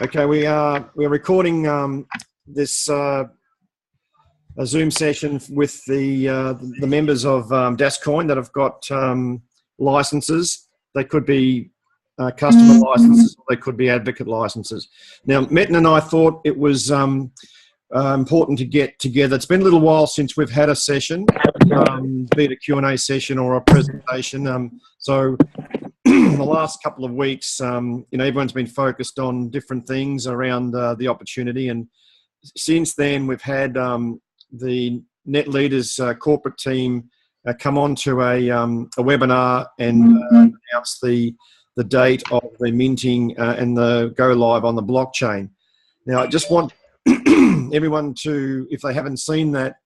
Okay, we're recording this a Zoom session with the members of DasCoin that have got licenses. They could be customer licenses, or they could be advocate licenses. Now, Metin and I thought it was important to get together. It's been a little while since we've had a session, be it a Q&A session or a presentation. So the last couple of weeks, everyone's been focused on different things around the opportunity. And since then, we've had the Net Leaders corporate team come on to a webinar and announce the date of the minting and the go live on the blockchain. Now, I just want everyone to, if they haven't seen that,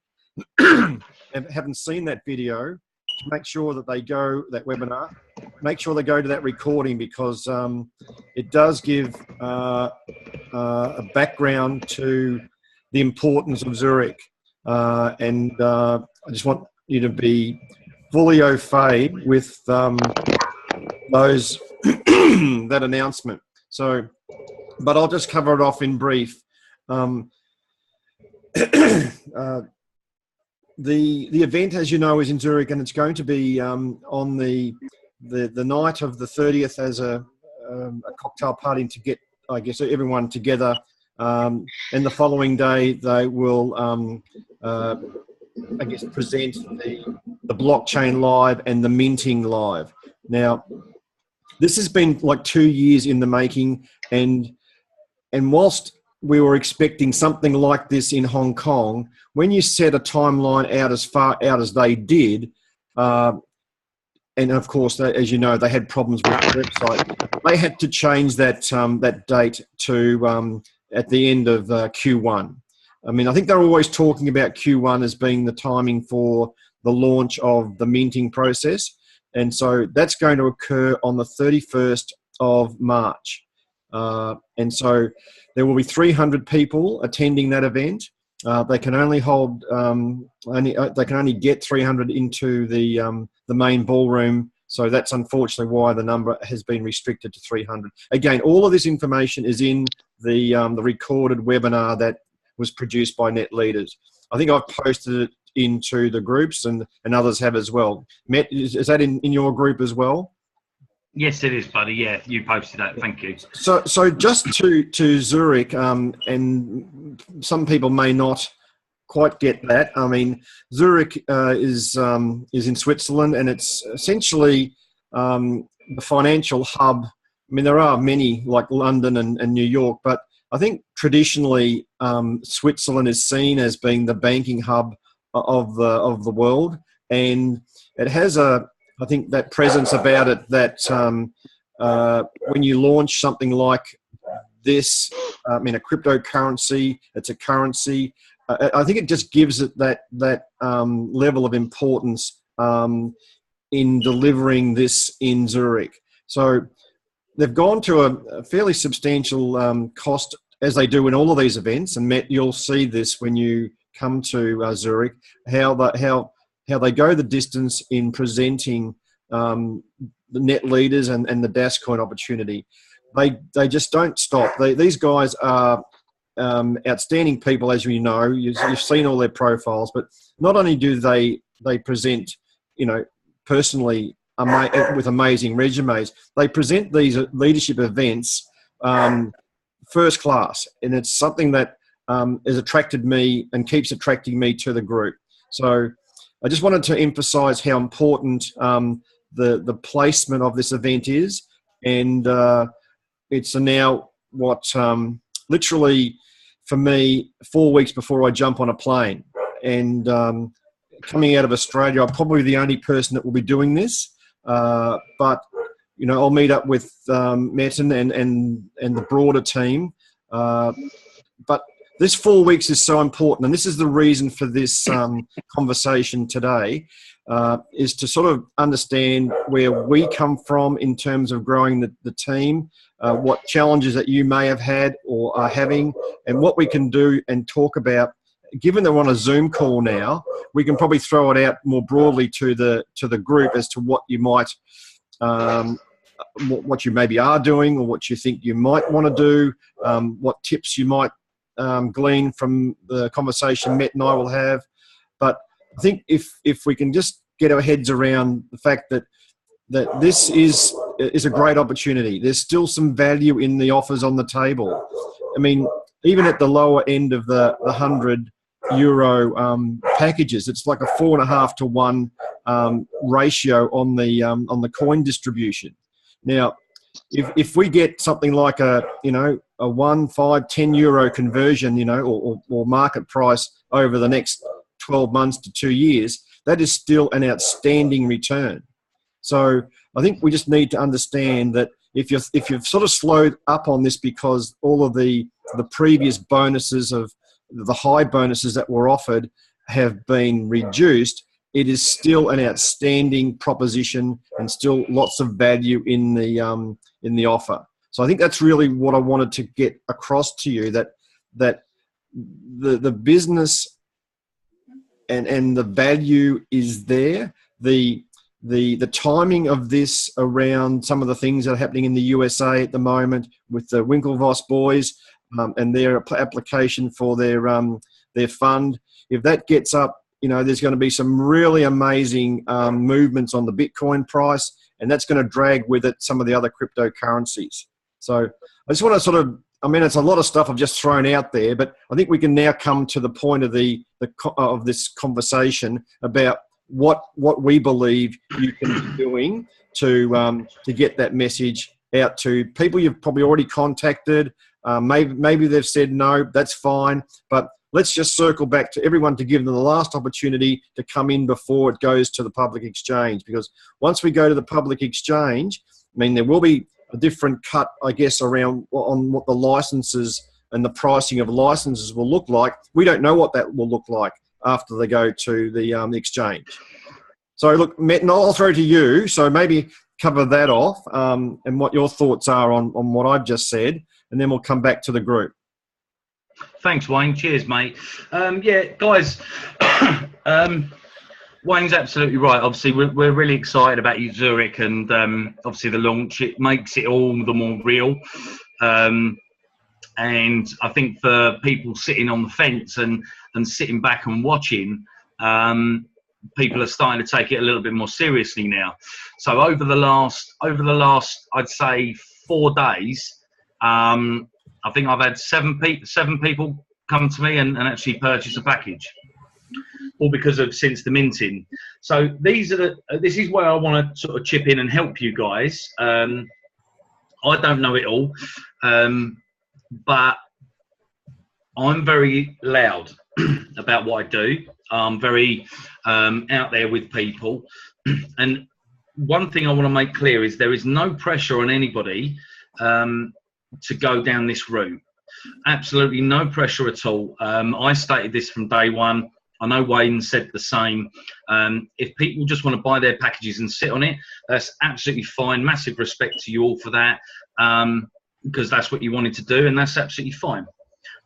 video, to make sure that they go that webinar. Make sure they go to that recording, because it does give a background to the importance of Zurich, and I just want you to be fully au fait with those that announcement. So, but I'll just cover it off in brief. The event, as you know, is in Zurich, and it's going to be on the night of the 30th as a cocktail party to get, I guess, everyone together. And the following day, they will, I guess, present the blockchain live and the minting live. Now, this has been like 2 years in the making, and whilst we were expecting something like this in Hong Kong, when you set a timeline out as far out as they did, and of course, as you know, they had problems with the website, they had to change that that date to at the end of Q1. I mean, I think they're always talking about Q1 as being the timing for the launch of the minting process. And so that's going to occur on the 31st of March. And so there will be 300 people attending that event. They can only hold, they can only get 300 into the main ballroom. So that's unfortunately why the number has been restricted to 300. Again, all of this information is in the recorded webinar that was produced by Net Leaders. I think I've posted it into the groups, and others have as well. Matt, is that in your group as well? Yes, it is, buddy. Yeah, you posted that. Thank you. So just to Zurich, and some people may not quite get that. I mean, Zurich is in Switzerland, and it's essentially the financial hub. I mean, there are many like London and New York, but I think traditionally Switzerland is seen as being the banking hub of the world, and it has I think that presence about it that when you launch something like this, I mean, a cryptocurrency, it's a currency. I think it just gives it that level of importance in delivering this in Zurich. So they've gone to a fairly substantial cost, as they do in all of these events. And Matt, you'll see this when you come to Zurich, how they go the distance in presenting the Net Leaders and the DasCoin opportunity. They just don't stop. These guys are outstanding people, as you know. You've seen all their profiles, but not only do they present, personally with amazing resumes, they present these leadership events first class, and it's something that has attracted me and keeps attracting me to the group. So I just wanted to emphasize how important the placement of this event is, and it's now literally for me 4 weeks before I jump on a plane. And coming out of Australia, I'm probably the only person that will be doing this, but I'll meet up with Metin and the broader team. But this 4 weeks is so important, and this is the reason for this conversation today, is to sort of understand where we come from in terms of growing the team, what challenges that you may have had or are having, and what we can do and talk about. Given that we're on a Zoom call now, we can probably throw it out more broadly to the group as to what you might what you maybe are doing or what you think you might want to do, what tips you might glean from the conversation Matt and I will have. But I think if we can just get our heads around the fact that this is a great opportunity. There's still some value in the offers on the table. I mean, even at the lower end of the €100 packages, it's like a 4.5 to 1 ratio on the coin distribution. Now, if we get something like a 1, 5, 10 euro conversion, or market price over the next 12 months to 2 years, that is still an outstanding return. So I think we just need to understand that if you've sort of slowed up on this because all of the previous bonuses of the high bonuses that were offered have been reduced, it is still an outstanding proposition and still lots of value in the offer. So I think that's really what I wanted to get across to you, that the business and the value is there. The timing of this around some of the things that are happening in the USA at the moment with the Winklevoss boys and their application for their fund, if that gets up, there's going to be some really amazing movements on the Bitcoin price, and that's going to drag with it some of the other cryptocurrencies. So I just want to sort of, it's a lot of stuff I've just thrown out there, but I think we can now come to the point of of this conversation about what we believe you can be doing to get that message out to people you've probably already contacted. Maybe they've said no, that's fine, but let's just circle back to everyone to give them the last opportunity to come in before it goes to the public exchange. Because once we go to the public exchange, there will be a different cut, I guess, around on what the licenses and the pricing of licenses will look like. We don't know what that will look like after they go to the exchange. So look, Matt, and I'll throw to you. So maybe cover that off and what your thoughts are on what I've just said, and then we'll come back to the group. Thanks, Wayne. Cheers, mate. Yeah, guys, Wayne's absolutely right. Obviously, we're really excited about you, Zurich, and obviously the launch. It makes it all the more real. And I think for people sitting on the fence and sitting back and watching, people are starting to take it a little bit more seriously now. So over the last, I'd say 4 days, I think I've had seven people come to me and actually purchase a package, all because of since the minting. So this is where I want to sort of chip in and help you guys. I don't know it all, but I'm very loud about what I do. I'm very out there with people. And one thing I want to make clear is there is no pressure on anybody to go down this route. Absolutely no pressure at all. I stated this from day one. I know Wayne said the same. If people just want to buy their packages and sit on it, that's absolutely fine. Massive respect to you all for that, because that's what you wanted to do, and that's absolutely fine.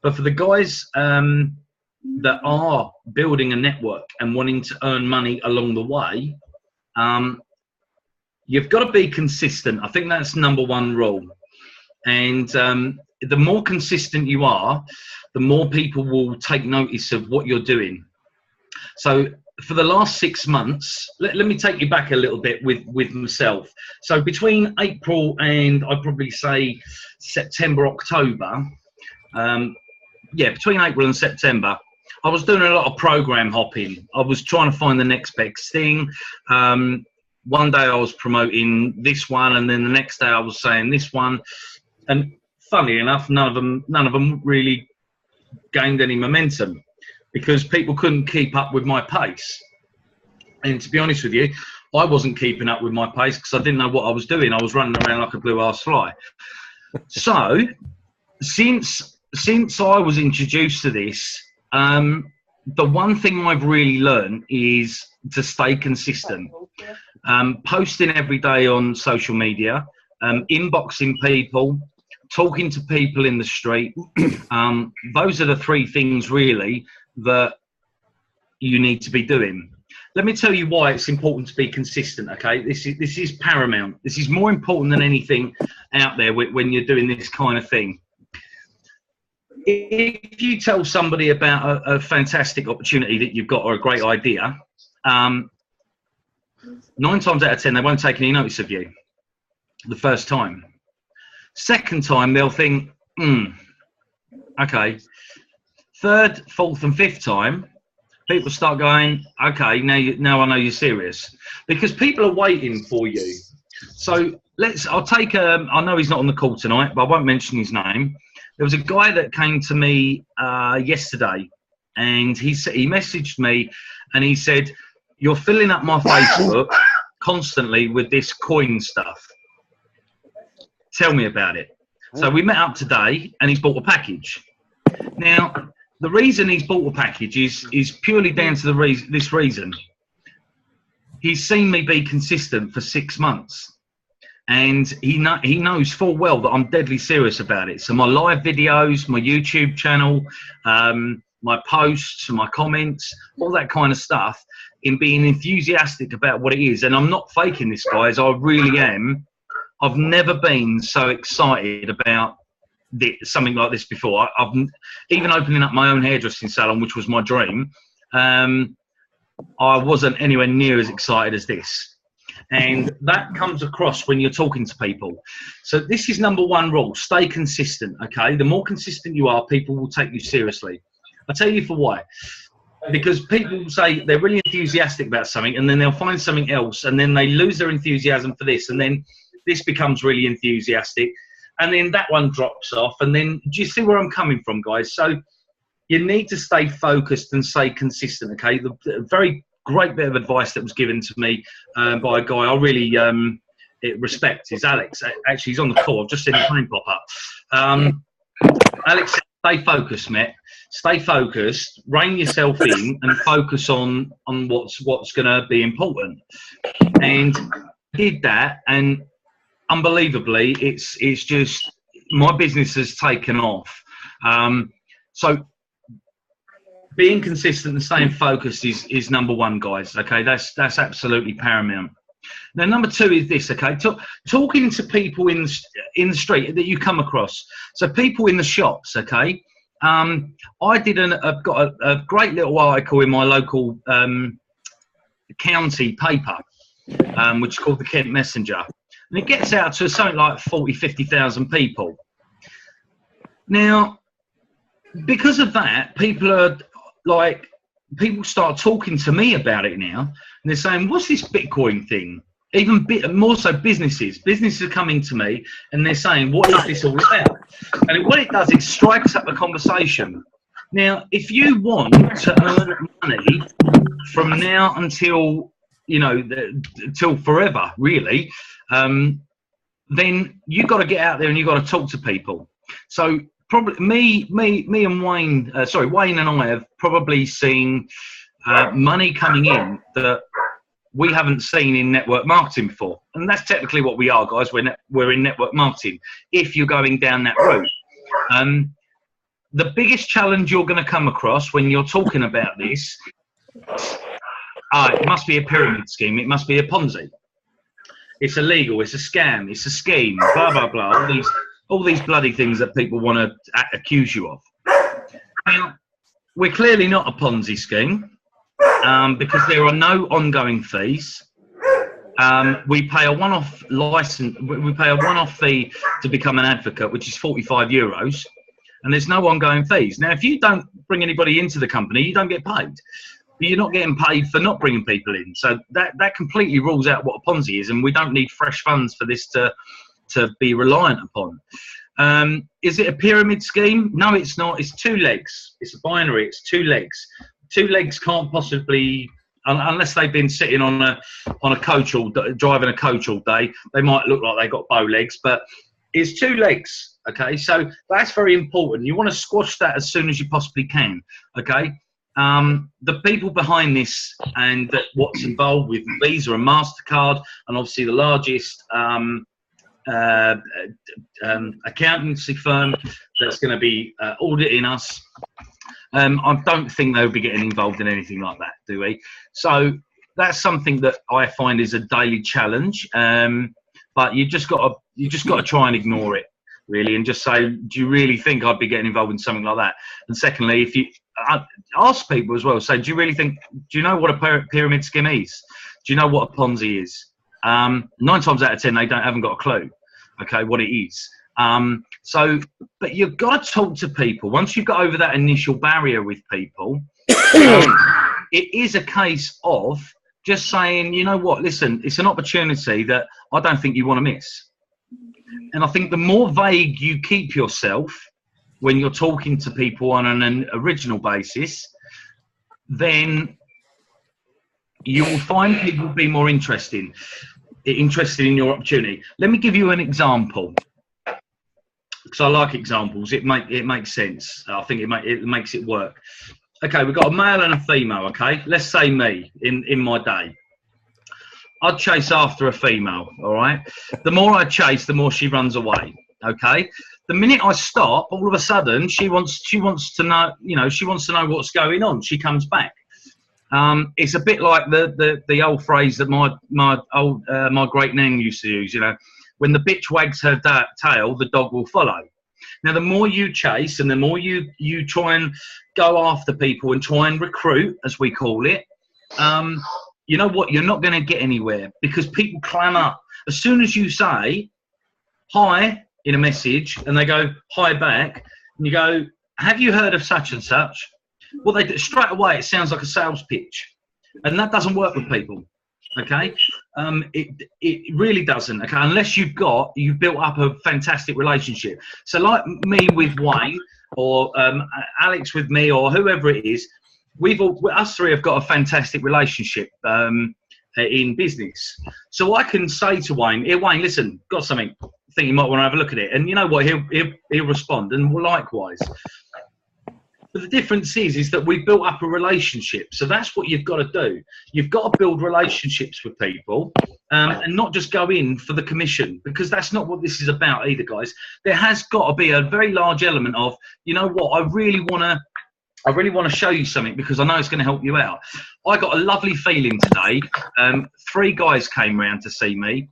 But for the guys that are building a network and wanting to earn money along the way, you've got to be consistent. I think that's number one rule. And the more consistent you are, the more people will take notice of what you're doing. So for the last 6 months, let me take you back a little bit with myself. So between April and I'd probably say September, October, between April and September, I was doing a lot of program hopping. I was trying to find the next best thing. One day I was promoting this one, and then the next day I was saying this one. And funnily enough, none of them really gained any momentum because people couldn't keep up with my pace. And to be honest with you, I wasn't keeping up with my pace because I didn't know what I was doing. I was running around like a blue-ass fly. So since I was introduced to this, the one thing I've really learned is to stay consistent. Posting every day on social media, inboxing people, talking to people in the street. Those are the 3 things really that you need to be doing. let me tell you why it's important to be consistent. Okay, this is paramount. This is more important than anything out there when you're doing this kind of thing. If you tell somebody about a fantastic opportunity that you've got or a great idea, 9 times out of 10 they won't take any notice of you the first time. Second time they'll think, okay. Third, fourth and fifth time, people start going, okay, now I know you're serious, because people are waiting for you. So I'll take I know he's not on the call tonight, but I won't mention his name. There was a guy that came to me yesterday, and he messaged me and he said, you're filling up my Facebook constantly with this coin stuff. Tell me about it. So we met up today and he's bought a package. Now, the reason he's bought a package is purely down to this reason. He's seen me be consistent for 6 months. And he knows full well that I'm deadly serious about it. So my live videos, my YouTube channel, my posts, my comments, all that kind of stuff, in being enthusiastic about what it is. And I'm not faking this, guys. I really am. I've never been so excited about something like this before. I've even opening up my own hairdressing salon, which was my dream. I wasn't anywhere near as excited as this. And that comes across when you're talking to people. So this is number one rule: stay consistent. Okay, the more consistent you are, people will take you seriously. I'll tell you for why. Because people say they're really enthusiastic about something, and then they'll find something else, and then they lose their enthusiasm for this, and then this becomes really enthusiastic, and then that one drops off. And then, do you see where I'm coming from, guys? So you need to stay focused and stay consistent. Okay, the very great bit of advice that was given to me by a guy I really respect is Alex. Actually, he's on the call. I've just seen his name pop up. Alex said, stay focused, mate. Stay focused, rein yourself in, and focus on what's going to be important. And I did that, and unbelievably, it's just my business has taken off. So being consistent and staying focused is number one, guys. Okay, that's absolutely paramount. Now, number two is this. Okay, talking to people in the street that you come across. So people in the shops. Okay, I've got a great little article in my local county paper, which is called the Kent Messenger, and it gets out to something like 50,000 people. Now, because of that, people start talking to me about it now, and they're saying, what's this Bitcoin thing? Even more so businesses are coming to me and they're saying, what is this all about? And what it does, it strikes up a conversation. Now, if you want to earn money from now until, till forever, really, then you've got to get out there and you've got to talk to people. So probably me and Wayne and I have probably seen money coming in that we haven't seen in network marketing before. And that's technically what we are, guys. We're in network marketing, if you're going down that route. The biggest challenge you're going to come across when you're talking about this, it must be a pyramid scheme. It must be a Ponzi. It's illegal. It's a scam. It's a scheme. Blah, blah, blah. All these bloody things that people want to accuse you of. Now, we're clearly not a Ponzi scheme. Because there are no ongoing fees. We pay a one-off license. We pay a one-off fee to become an advocate, which is €45, and there's no ongoing fees. Now, if you don't bring anybody into the company, you don't get paid. But you're not getting paid for not bringing people in. So that completely rules out what a Ponzi is, and we don't need fresh funds for this to be reliant upon. Is it a pyramid scheme? No, it's not. It's two legs. It's a binary. It's two legs. Two legs can't possibly, unless they've been sitting on a coach driving a coach all day, they might look like they got bow legs, but it's two legs. Okay, so that's very important. You want to squash that as soon as you possibly can. Okay, the people behind this and what's involved with Visa and MasterCard, and obviously the largest accountancy firm that's going to be auditing us. I don't think they'll be getting involved in anything like that, do we? So that's something that I find is a daily challenge. But you just got to try and ignore it, really, and just say, do you really think I'd be getting involved in something like that? And secondly, if you ask people as well, say, do you know what a pyramid scheme is? Do you know what a Ponzi is? 9 times out of 10, they haven't got a clue, okay, what it is. But you've got to talk to people. Once you've got over that initial barrier with people, it is a case of just saying, you know what, listen, it's an opportunity that I don't think you want to miss. And I think the more vague you keep yourself when you're talking to people on an original basis, then you will find people be more interested in your opportunity. Let me give you an example, because I like examples. It makes sense. I think it makes it work. Okay, we've got a male and a female, okay? Let's say me, in my day. I'd chase after a female, all right? The more I chase, the more she runs away, okay? The minute I stop, all of a sudden, she wants to know, she wants to know what's going on. She comes back. It's a bit like the old phrase that my great nan used to use, when the bitch wags her tail, the dog will follow. Now, the more you chase and the more you try and go after people and try and recruit, as we call it, you know what? You're not going to get anywhere, because people clam up. As soon as you say hi in a message and they go hi back, and you go, have you heard of such and such? Well, they straight away, it sounds like a sales pitch, and that doesn't work with people. Okay, it really doesn't. Okay, unless you've built up a fantastic relationship. So, like me with Wayne, or Alex with me, or whoever it is, us three have got a fantastic relationship in business. So I can say to Wayne, "Here, Wayne, listen, got something. Think you might want to have a look at it." And you know what? He'll respond, and likewise. But the difference is that we've built up a relationship. So that's what you've got to do. You've got to build relationships with people, and not just go in for the commission, because that's not what this is about either, guys. There has got to be a very large element of, you know what, I really want to show you something because I know it's going to help you out. I got a lovely feeling today. 3 guys came round to see me,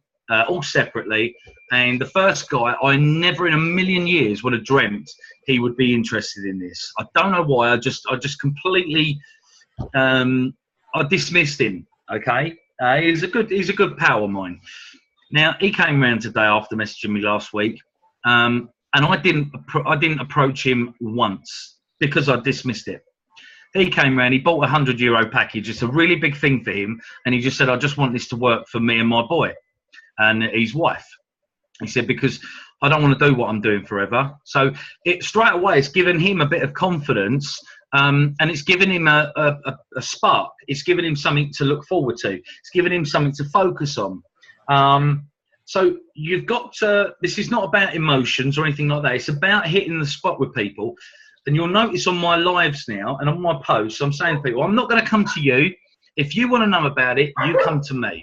all separately. And the first guy, I never in a million years would have dreamt he would be interested in this. I don't know why. I just completely, I dismissed him. Okay, he's a good pal of mine. Now he came round today after messaging me last week, and I didn't approach him once because I dismissed it. He came round. He bought a €100 package. It's a really big thing for him, and he just said, "I just want this to work for me and my boy and his wife." He said, because I don't want to do what I'm doing forever. So it straight away, it's given him a bit of confidence, and it's given him a spark. It's given him something to look forward to. It's given him something to focus on. So you've got to, this is not about emotions or anything like that. It's about hitting the spot with people. And you'll notice on my lives now and on my posts, I'm saying to people, I'm not going to come to you. If you want to know about it, you come to me.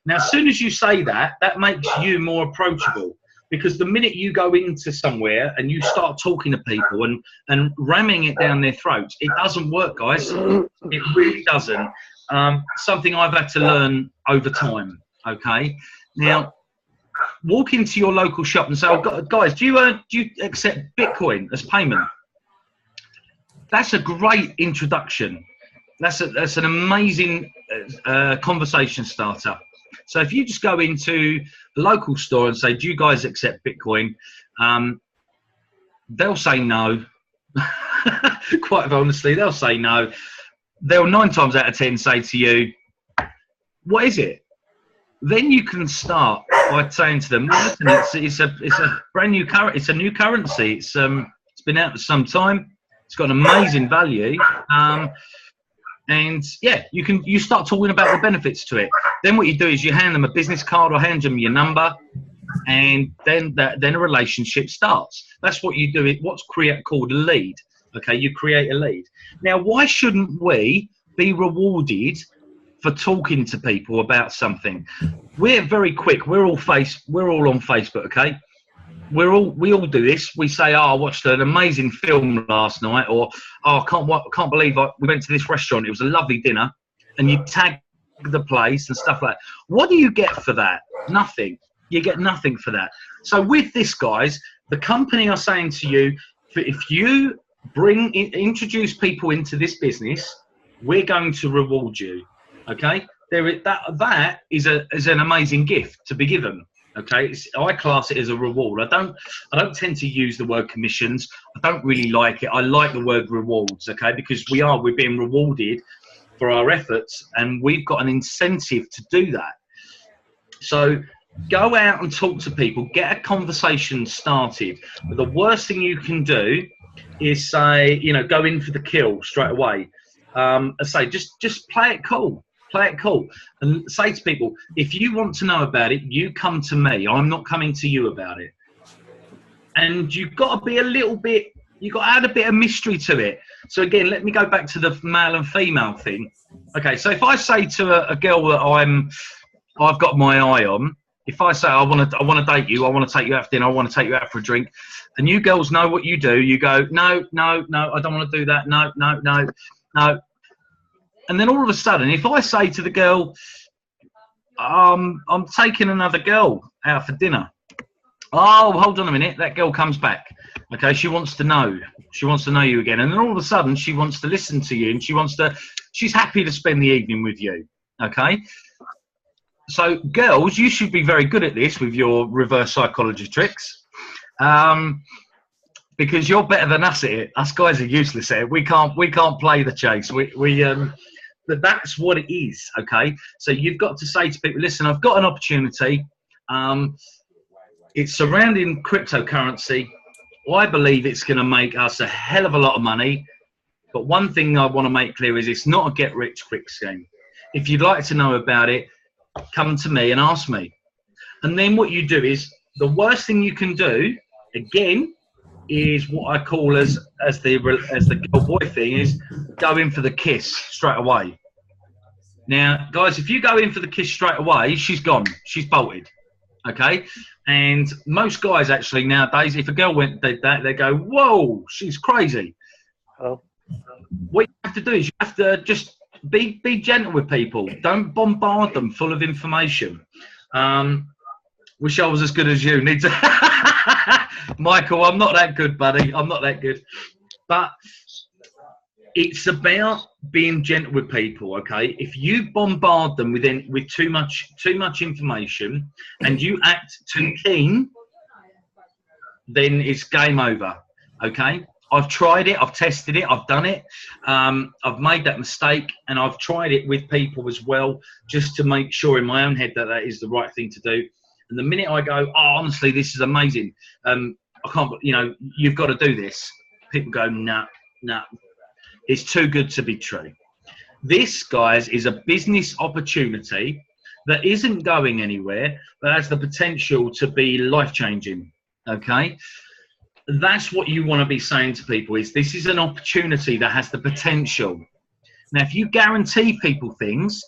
Now, as soon as you say that, that makes you more approachable, because the minute you go into somewhere and you start talking to people and ramming it down their throats, it doesn't work, guys. It really doesn't. Something I've had to learn over time, okay? Now, walk into your local shop and say, oh, guys, do you accept Bitcoin as payment? That's a great introduction. That's an amazing conversation starter. So if you just go into the local store and say, do you guys accept Bitcoin? They'll say no. Quite honestly, they'll say no. They'll 9 times out of 10 say to you, what is it? Then you can start by saying to them, well, listen, it's a brand new it's a new currency. It's been out for some time. It's got an amazing value. And yeah, you start talking about the benefits to it. Then what you do is you hand them a business card or hand them your number, and then a relationship starts. That's what you do. What's called a lead. Okay, you create a lead. Now, why shouldn't we be rewarded for talking to people about something? We're very quick. We're all on Facebook. Okay. We all do this. We say, oh, I watched an amazing film last night, or oh, I can't believe we went to this restaurant. It was a lovely dinner, and you tag the place and stuff like that. What do you get for that? Nothing. You get nothing for that. So with this, guys, the company are saying to you, if you introduce people into this business, we're going to reward you. Okay, that is an amazing gift to be given. Okay, I class it as a reward. I don't tend to use the word commissions. I don't really like it. I like the word rewards. Okay, because we're being rewarded for our efforts, and we've got an incentive to do that. So go out and talk to people, get a conversation started. But the worst thing you can do is say, go in for the kill straight away. Say, just play it cool. Play it cool. And say to people, if you want to know about it, you come to me. I'm not coming to you about it. And you've got to be you've got to add a bit of mystery to it. So again, let me go back to the male and female thing. Okay, so if I say to a girl that I've got my eye on, if I say I want to date you, I want to take you out for dinner, I want to take you out for a drink, and you girls know what you do, you go, no, I don't want to do that, no. And then all of a sudden, if I say to the girl, I'm taking another girl out for dinner. Oh, hold on a minute, that girl comes back. Okay, she wants to know. She wants to know you again. And then all of a sudden, she wants to listen to you, and she's happy to spend the evening with you. Okay? So, girls, you should be very good at this with your reverse psychology tricks. Because you're better than us at it. Us guys are useless at it. We can't play the chase. But that's what it is, okay? So you've got to say to people, listen, I've got an opportunity. It's surrounding cryptocurrency. I believe it's going to make us a hell of a lot of money. But one thing I want to make clear is it's not a get-rich-quick scheme. If you'd like to know about it, come to me and ask me. And then what you do is, the worst thing you can do, again, is what I call as the girl boy thing, is go in for the kiss straight away. Now, guys, if you go in for the kiss straight away, she's gone. She's bolted. Okay? And most guys actually nowadays, if a girl did that, they go, whoa, she's crazy. Oh. What you have to do is you have to just be gentle with people. Don't bombard them full of information. Wish I was as good as you. Need to Michael, I'm not that good, buddy. I'm not that good. But it's about being gentle with people, okay? If you bombard them with too much information and you act too keen, then it's game over, okay? I've tried it, I've tested it, I've done it. I've made that mistake, and I've tried it with people as well, just to make sure in my own head that is the right thing to do. And the minute I go, oh, honestly, this is amazing. I can't, you've got to do this. People go, no. It's too good to be true. This, guys, is a business opportunity that isn't going anywhere, but has the potential to be life-changing, okay? That's what you want to be saying to people, is this is an opportunity that has the potential. Now, if you guarantee people things,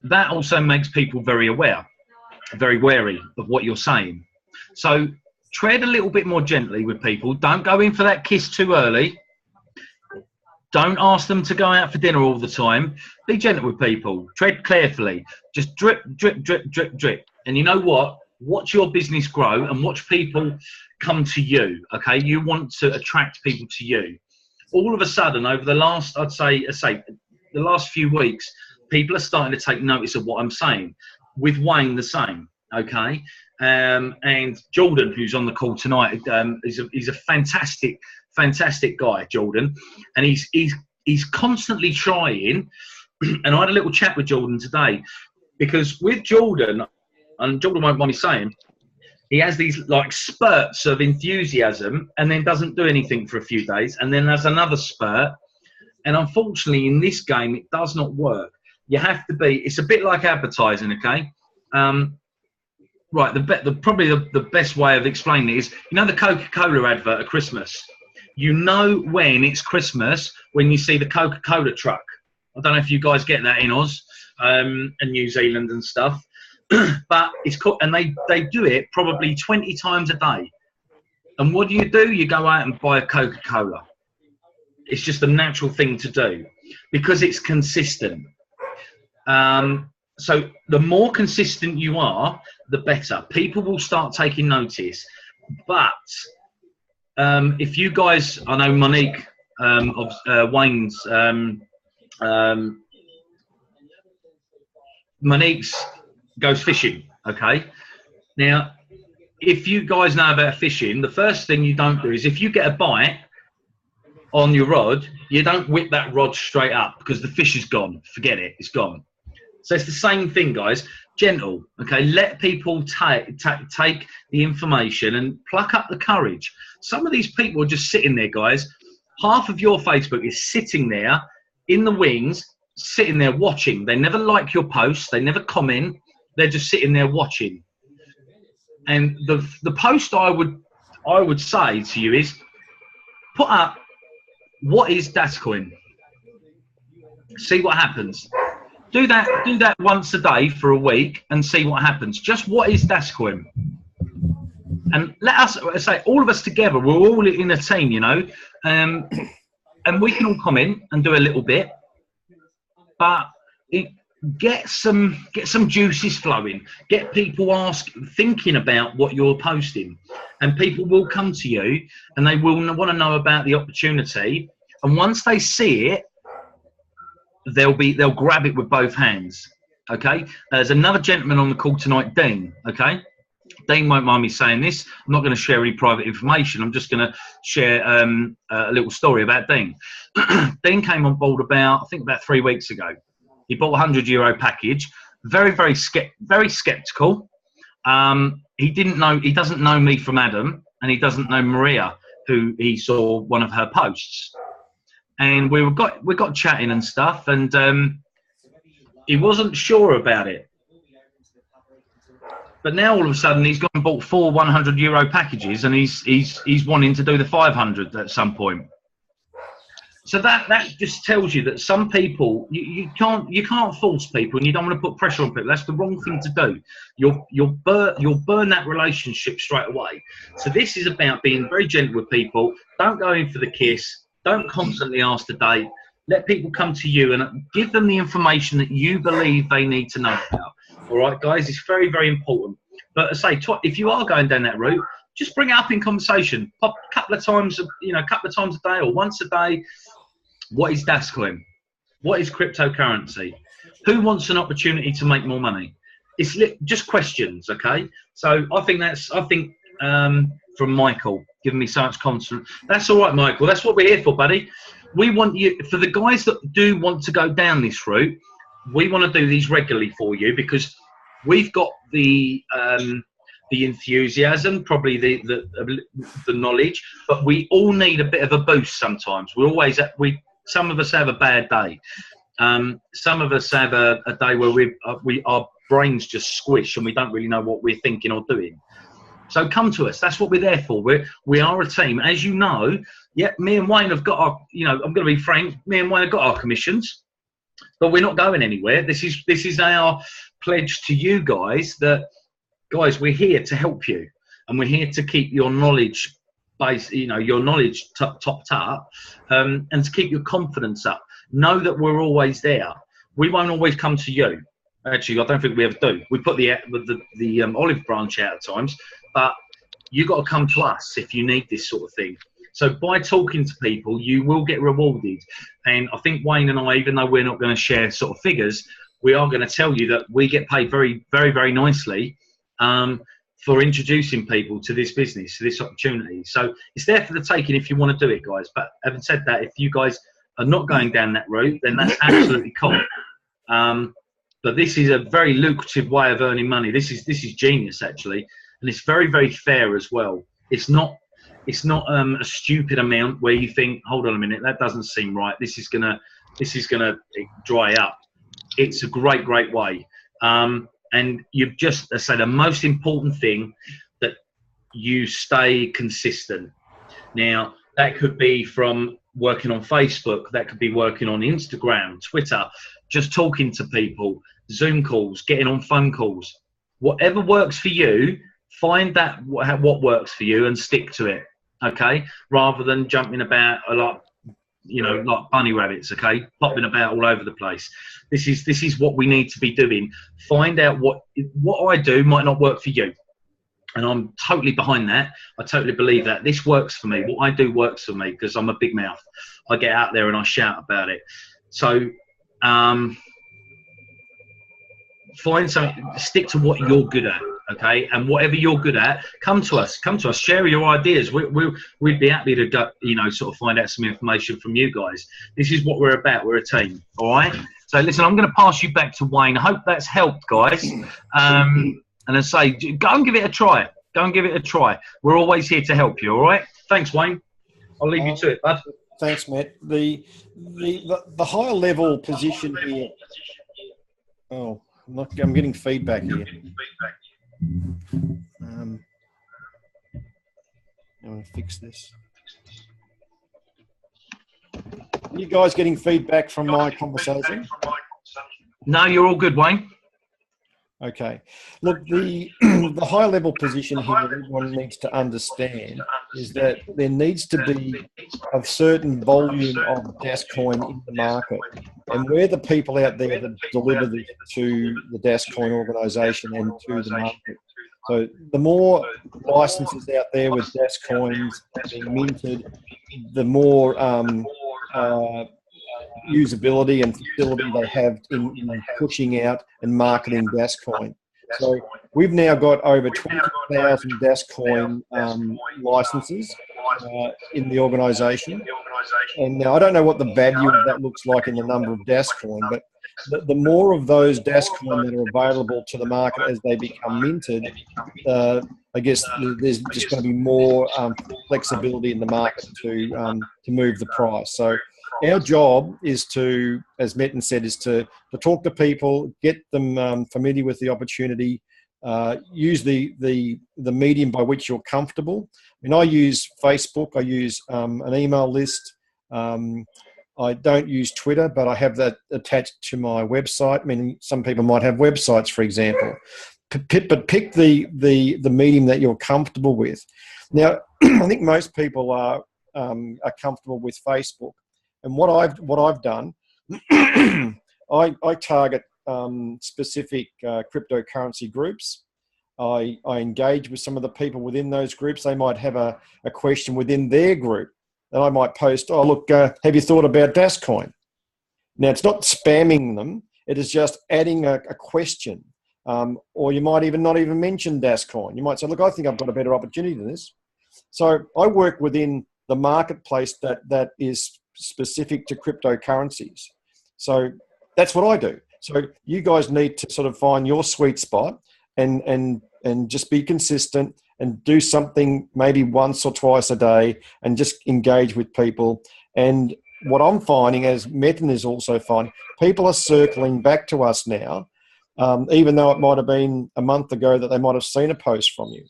that also makes people very wary of what you're saying. So tread a little bit more gently with people. Don't go in for that kiss too early. Don't ask them to go out for dinner all the time. Be gentle with people. Tread carefully. Just drip, drip, drip, drip, drip. And you know what? Watch your business grow and watch people come to you, okay? You want to attract people to you. All of a sudden, over the last, I'd say the last few weeks, people are starting to take notice of what I'm saying. With Wayne, the same, okay? And Jordan, who's on the call tonight, he's a fantastic guy, Jordan, and he's constantly trying. And I had a little chat with Jordan today, because with Jordan, and Jordan won't mind me saying, he has these like spurts of enthusiasm and then doesn't do anything for a few days, and then there's another spurt. And unfortunately, in this game, it does not work. You have to be. It's a bit like advertising, okay? Right. Probably the best way of explaining it is, the Coca-Cola advert at Christmas. You know when it's Christmas when you see the Coca-Cola truck. I don't know if you guys get that in Oz and New Zealand and stuff, but it's called, and they do it probably 20 times a day. And what do? You go out and buy a Coca-Cola. It's just a natural thing to do because it's consistent. So the more consistent you are, the better. People will start taking notice. But if you guys, I know Monique of Wayne's, Monique's goes fishing, okay? Now, if you guys know about fishing, the first thing you don't do is if you get a bite on your rod, you don't whip that rod straight up because the fish is gone. Forget it, it's gone. So it's the same thing, guys. Gentle, okay? Let people take the information and pluck up the courage. Some of these people are just sitting there, guys. Half of your Facebook is sitting there in the wings, sitting there watching. They never like your posts. They never comment. They're just sitting there watching. And the post I would say to you is put up, what is DasCoin? See what happens. Do that once a day for a week and see what happens. Just what is DasCoin? And let us say, all of us together, we're all in a team, you know, and we can all comment and do a little bit, but get some juices flowing. Get people thinking about what you're posting, and people will come to you and they will want to know about the opportunity. And once they see it, they'll grab it with both hands. Okay. There's another gentleman on the call tonight, Dean. Okay. Dean won't mind me saying this. I'm not going to share any private information. I'm just going to share a little story about Dean. Dean came on board I think about 3 weeks ago. He bought a €100 package. Very skeptical. He doesn't know me from Adam, and he doesn't know Maria, who he saw one of her posts. And we got chatting and stuff, and he wasn't sure about it. But now all of a sudden he's gone and bought 4 €100 packages, and he's wanting to do the 500 at some point. So that just tells you that some people you can't force people, and you don't want to put pressure on people. That's the wrong thing to do. You'll burn that relationship straight away. So this is about being very gentle with people. Don't go in for the kiss. Don't constantly ask the date. Let people come to you and give them the information that you believe they need to know about. All right, guys, it's very important. But I say, if you are going down that route, just bring it up in conversation. Pop a couple of times a day or once a day. What is DasCoin? What is cryptocurrency? Who wants an opportunity to make more money? It's just questions, okay? So I think from Michael, giving me so much confidence. That's all right, Michael. That's what we're here for, buddy. We want you, for the guys that do want to go down this route, we want to do these regularly for you because we've got the enthusiasm, probably the knowledge, but we all need a bit of a boost sometimes. Some of us have a bad day. Some of us have a day where our brains just squish and we don't really know what we're thinking or doing. So come to us. That's what we're there for. We are a team. As you know, yeah, me and Wayne have got our, I'm going to be frank, me and Wayne have got our commissions, but we're not going anywhere. This is our pledge to you guys that, guys, we're here to help you, and we're here to keep your knowledge base, your knowledge topped up, and to keep your confidence up. Know that we're always there. We won't always come to you. Actually, I don't think we ever do. We put the olive branch out at times, but you got to come to us if you need this sort of thing. So by talking to people, you will get rewarded. And I think Wayne and I, even though we're not going to share sort of figures, we are going to tell you that we get paid very nicely for introducing people to this business, to this opportunity. So it's there for the taking if you want to do it, guys. But having said that, if you guys are not going down that route, then that's absolutely cool. But this is a very lucrative way of earning money. This is genius, actually, and it's very fair as well. It's not a stupid amount where you think, hold on a minute, that doesn't seem right. This is gonna dry up. It's a great way. And you've just, I say, the most important thing, that you stay consistent. Now, that could be from working on Facebook, that could be working on Instagram, Twitter, just talking to people, Zoom calls, getting on phone calls. Whatever works for you, find that what works for you and stick to it, okay? Rather than jumping about a lot, you know, like bunny rabbits, okay, popping about all over the place. This is what we need to be doing. Find out what I do might not work for you. And I'm totally behind that. I totally believe that. This works for me. What I do works for me because I'm a big mouth. I get out there and I shout about it. So find something, stick to what you're good at, okay? And whatever you're good at, come to us, share your ideas. We'd be happy to go, you know, sort of find out some information from you guys. This is what we're about. We're a team, all right? So listen, I'm going to pass you back to Wayne. I hope that's helped, guys. And I say, go and give it a try. Go and give it a try. We're always here to help you, all right? Thanks, Wayne. I'll leave you to it, bud. Thanks, Matt. The higher level position here. Oh, I'm getting feedback here. I'm going to fix this. Are you guys getting feedback from my conversation? No, you're all good, Wayne. Okay. Look, the high level position here that everyone needs to understand is that there needs to be a certain volume of DasCoin in the market. And we're the people out there that deliver this to the DasCoin organisation and to the market. So the more licenses out there with DasCoins being minted, the more usability and facility they have in pushing out and marketing DasCoin. So we've now got over 20,000 DasCoin licenses in the organisation. And now I don't know what the value of that looks like in the number of DasCoin, but the more of those DasCoin that are available to the market as they become minted, I guess there's just going to be more flexibility in the market to move the price. So our job is to, as Metin said, is to talk to people, get them familiar with the opportunity, use the medium by which you're comfortable. I mean, I use Facebook, I use an email list. I don't use Twitter, but I have that attached to my website. I mean, some people might have websites, for example. But pick the medium that you're comfortable with. Now, I think most people are comfortable with Facebook. And what I've done, I target specific cryptocurrency groups. I engage with some of the people within those groups. They might have a question within their group, and I might post, "Oh, look, have you thought about DasCoin?" Now, it's not spamming them. It is just adding a question. Or you might not even mention DasCoin. You might say, "Look, I think I've got a better opportunity than this." So I work within the marketplace that is specific to cryptocurrencies. So that's what I do. So you guys need to sort of find your sweet spot and just be consistent and do something maybe once or twice a day and just engage with people. And what I'm finding, as Metin is also finding, people are circling back to us now, even though it might have been a month ago that they might have seen a post from you.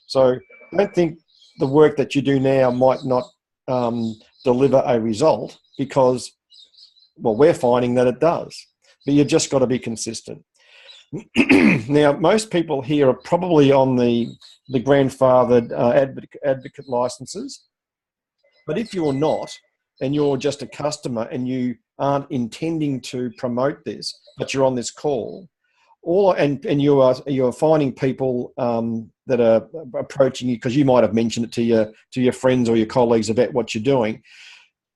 So I don't think the work that you do now might not deliver a result because, well, we're finding that it does. But you've just got to be consistent. Now, most people here are probably on the grandfathered advocate licenses. But if you're not, and you're just a customer and you aren't intending to promote this, but you're on this call, and you are finding people that are approaching you because you might have mentioned it to your friends or your colleagues about what you're doing,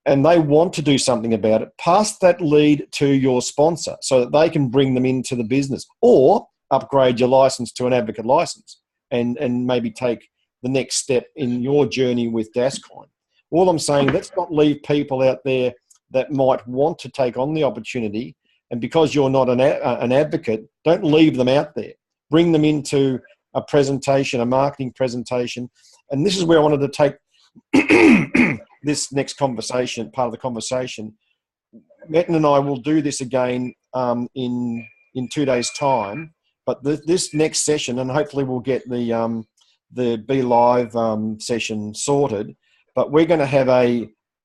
and they want to do something about it, pass that lead to your sponsor so that they can bring them into the business, or upgrade your license to an advocate license and maybe take the next step in your journey with DasCoin. All I'm saying, let's not leave people out there that might want to take on the opportunity, and because you're not an advocate, don't leave them out there. Bring them into a presentation, a marketing presentation. And this is where I wanted to take this next conversation, part of the conversation. Metin and I will do this again in 2 days' time. But this next session, and hopefully we'll get the Be Live session sorted, but we're going to have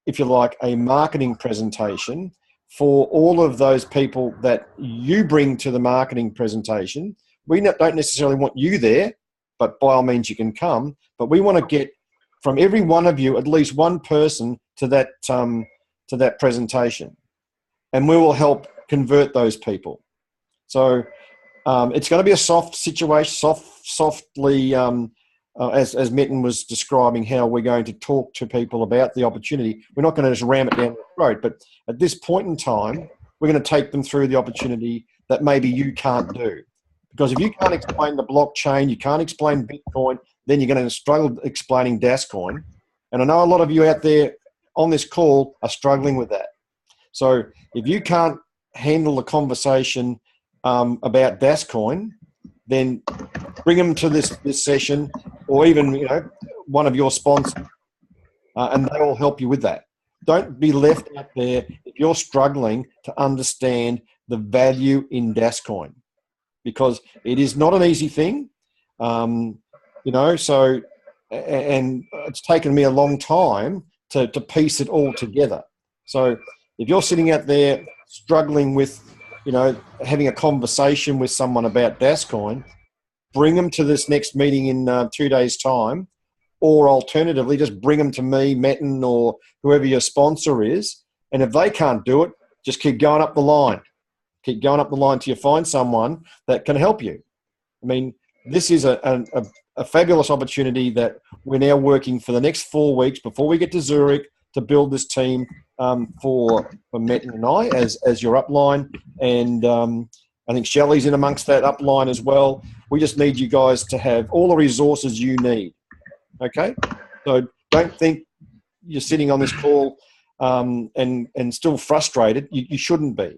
if you like, a marketing presentation for all of those people that you bring to the marketing presentation. We don't necessarily want you there, but by all means you can come. But we want to get from every one of you at least one person to that to that presentation, and we will help convert those people. So it's going to be a soft situation, softly, as Metin was describing how we're going to talk to people about the opportunity. We're not going to just ram it down the throat, but at this point in time, we're going to take them through the opportunity that maybe you can't do. Because if you can't explain the blockchain, you can't explain Bitcoin, then you're going to struggle explaining DasCoin. And I know a lot of you out there on this call are struggling with that. So if you can't handle the conversation about DasCoin, then bring them to this session, or even one of your sponsors, and they will help you with that. Don't be left out there if you're struggling to understand the value in DasCoin, because it is not an easy thing, So, and it's taken me a long time to piece it all together. So if you're sitting out there struggling with, having a conversation with someone about DasCoin, bring them to this next meeting in 2 days' time, or alternatively, just bring them to me, Metin, or whoever your sponsor is. And if they can't do it, just keep going up the line. Keep going up the line till you find someone that can help you. I mean, this is a fabulous opportunity that we're now working for the next 4 weeks before we get to Zurich to build this team for Metin and I as your upline. And I think Shelley's in amongst that upline as well. We just need you guys to have all the resources you need. Okay? So don't think you're sitting on this call and still frustrated. You shouldn't be.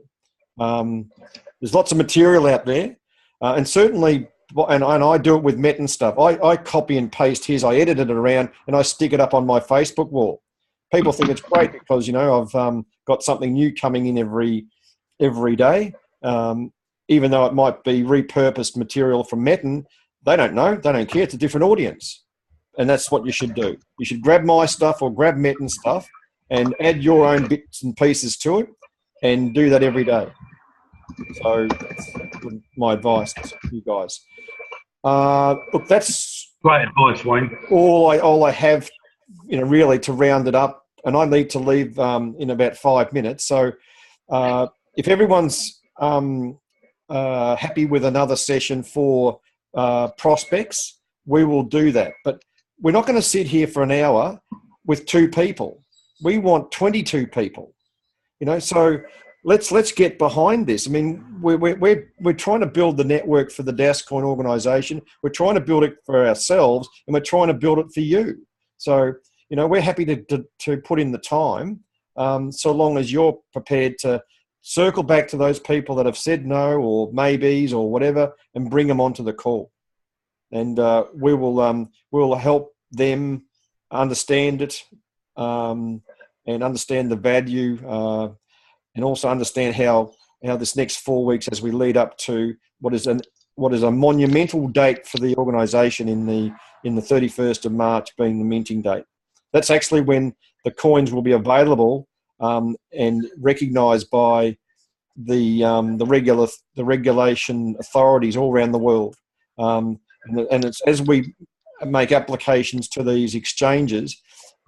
There's lots of material out there. And certainly, and I do it with Metin stuff. I copy and paste his. I edit it around and I stick it up on my Facebook wall. People think it's great because, I've got something new coming in every day. Even though it might be repurposed material from Metin, they don't know. They don't care. It's a different audience. And that's what you should do. You should grab my stuff or grab Metin's stuff and add your own bits and pieces to it and do that every day. So that's my advice to you guys. Look, that's great advice, Wayne. All I have, really to round it up. And I need to leave in about 5 minutes. So if everyone's happy with another session for prospects, we will do that. But we're not going to sit here for an hour with 2 people. We want 22 people. So let's get behind this. I mean, we're trying to build the network for the DasCoin organization. We're trying to build it for ourselves, and we're trying to build it for you. So we're happy to put in the time, so long as you're prepared to circle back to those people that have said no or maybes or whatever, and bring them onto the call. And we will help them understand it and understand the value, and also understand how this next 4 weeks, as we lead up to what is a monumental date for the organisation in the 31st of March, being the minting date. That's actually when the coins will be available and recognised by the regulation authorities all around the world. And it's as we make applications to these exchanges.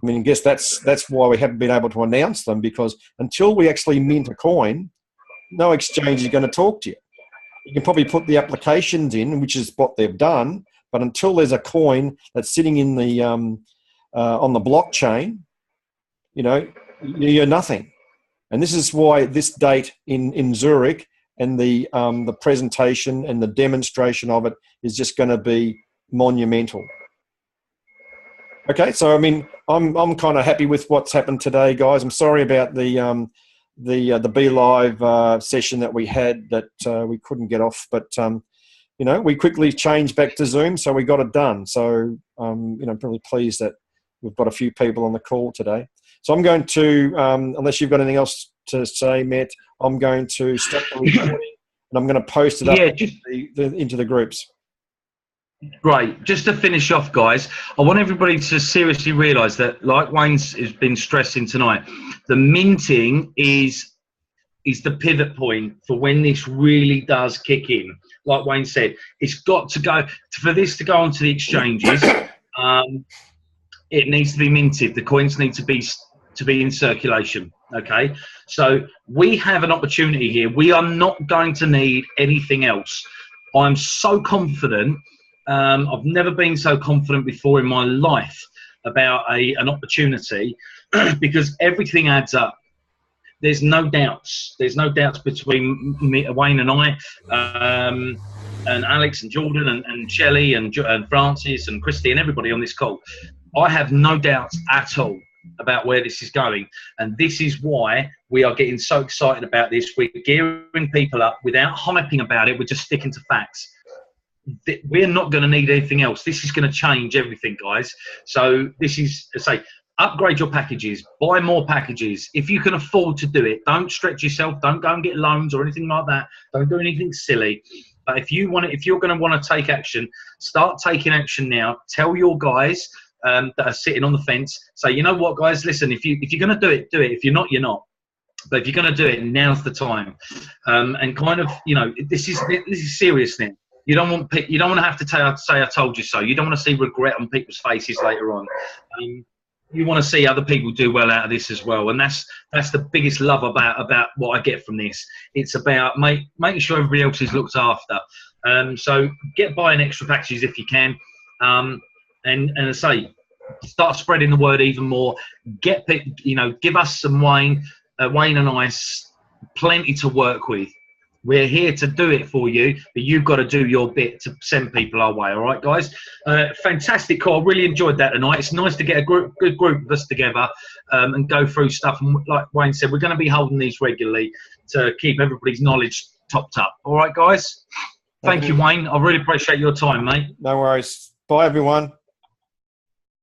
I mean, I guess that's why we haven't been able to announce them, because until we actually mint a coin, no exchange is going to talk to you. You can probably put the applications in, which is what they've done, but until there's a coin that's sitting in the on the blockchain, you're nothing. And this is why this date in Zurich and the presentation and the demonstration of it is just going to be monumental. Okay, so I mean, I'm kind of happy with what's happened today, guys. I'm sorry about the Be Live session that we had that we couldn't get off, but we quickly changed back to Zoom, so we got it done. So I'm really pleased that we've got a few people on the call today. So I'm going to, unless you've got anything else to say, Matt, I'm going to stop the recording and I'm going to post it up into the groups. Great. Just to finish off, guys, I want everybody to seriously realise that, like Wayne's has been stressing tonight, the minting is the pivot point for when this really does kick in. Like Wayne said, it's got to go, for this to go onto the exchanges, it needs to be minted. The coins need to be in circulation. Okay, so we have an opportunity here. We are not going to need anything else. I'm so confident. I've never been so confident before in my life about an opportunity because everything adds up. There's no doubts. There's no doubts between me, Wayne and I, and Alex and Jordan and Shelley and Francis and Christy and everybody on this call. I have no doubts at all about where this is going, and this is why we are getting so excited about this. We're gearing people up without hyping about it. We're just sticking to facts. We're not going to need anything else. This is going to change everything, guys. So this is, say, upgrade your packages, buy more packages. If you can afford to do it, don't stretch yourself. Don't go and get loans or anything like that. Don't do anything silly. But if you want to, if you're going to want to take action, start taking action now. Tell your guys that are sitting on the fence. Say, you know what, guys, listen, if you're going to do it, do it. If you're not, you're not. But if you're going to do it, now's the time. And kind of, you know, this is serious now. You don't want to have to say I told you so. You don't want to see regret on people's faces later on. You want to see other people do well out of this as well, and that's the biggest love about what I get from this. It's about making sure everybody else is looked after. So get buying extra packages if you can, and as I say, start spreading the word even more. Give us some Wayne and I plenty to work with. We're here to do it for you, but you've got to do your bit to send people our way. All right, guys? Fantastic call. Really enjoyed that tonight. It's nice to get a good group of us together and go through stuff. And like Wayne said, we're going to be holding these regularly to keep everybody's knowledge topped up. All right, guys? Thank you, Wayne. I really appreciate your time, mate. No worries. Bye, everyone.